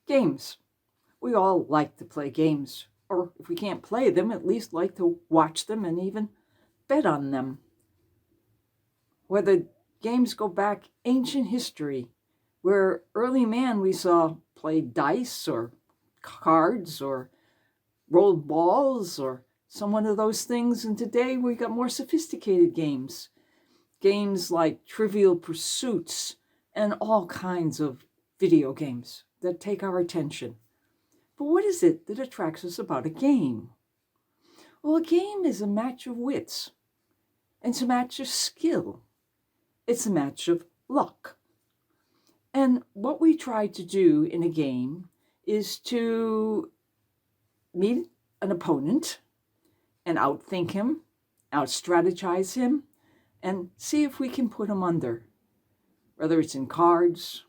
Games. We all like to play games, or if we can't play them, at least like to watch them and even bet on them. Whether games go back ancient history, where early man we saw play dice or cards or rolled balls or some one of those things, and today we got more sophisticated games. Games like Trivial Pursuits and all kinds of video games that take our attention. But what is it that attracts us about a game? Well, a game is a match of wits. It's a match of skill. It's a match of luck. And what we try to do in a game is to meet an opponent and outthink him, outstrategize him, and see if we can put him under. Whether it's in cards,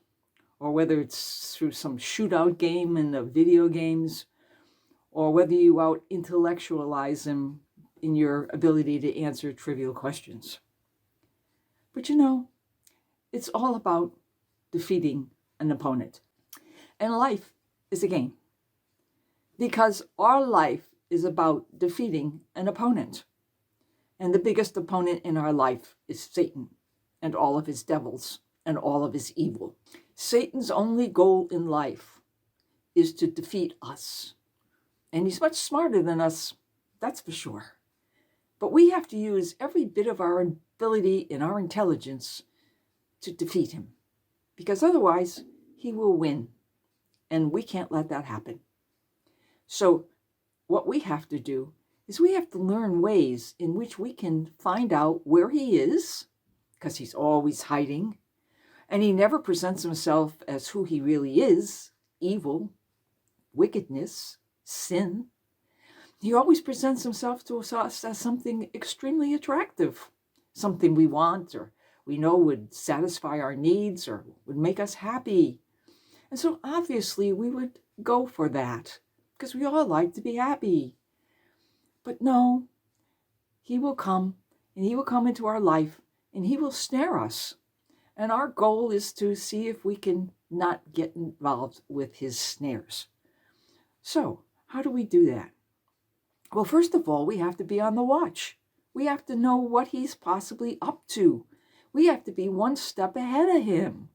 or whether it's through some shootout game in the video games, or whether you out-intellectualize him in your ability to answer trivial questions. But it's all about defeating an opponent. And life is a game. Because our life is about defeating an opponent. And the biggest opponent in our life is Satan and all of his devils and all of his evil. Satan's only goal in life is to defeat us. And he's much smarter than us, that's for sure. But we have to use every bit of our ability and our intelligence to defeat him. Because otherwise, he will win. And we can't let that happen. So what we have to do is we have to learn ways in which we can find out where he is, because he's always hiding. And he never presents himself as who he really is, evil, wickedness, sin. He always presents himself to us as something extremely attractive, something we want or we know would satisfy our needs or would make us happy. And so obviously we would go for that because we all like to be happy. But no, he will come and he will come into our life and he will snare us. And our goal is to see if we can not get involved with his snares. So how do we do that? Well, first of all, we have to be on the watch. We have to know what he's possibly up to. We have to be one step ahead of him.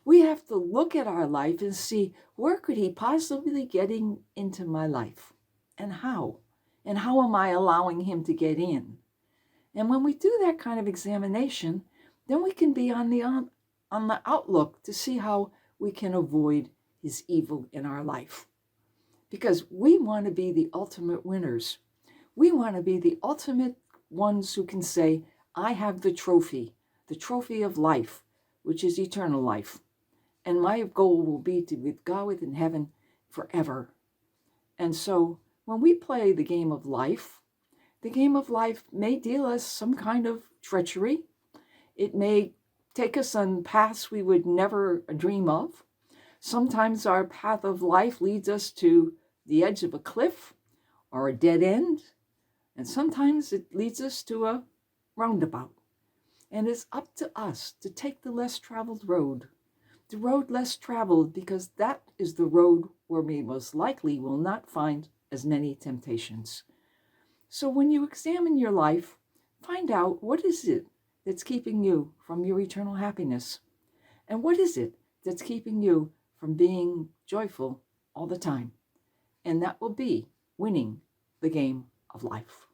We have to look at our life and see where could he possibly getting into my life and how? And how am I allowing him to get in? And when we do that kind of examination, then we can be on the outlook to see how we can avoid his evil in our life. Because we want to be the ultimate winners. We want to be the ultimate ones who can say, I have the trophy of life, which is eternal life. And my goal will be to be with God in heaven forever. And so when we play the game of life may deal us some kind of treachery. It may take us on paths we would never dream of. Sometimes our path of life leads us to the edge of a cliff or a dead end. And sometimes it leads us to a roundabout. And it's up to us to take the less traveled road. The road less traveled, because that is the road where we most likely will not find as many temptations. So when you examine your life, find out what is it that's keeping you from your eternal happiness? And what is it that's keeping you from being joyful all the time? And that will be winning the game of life.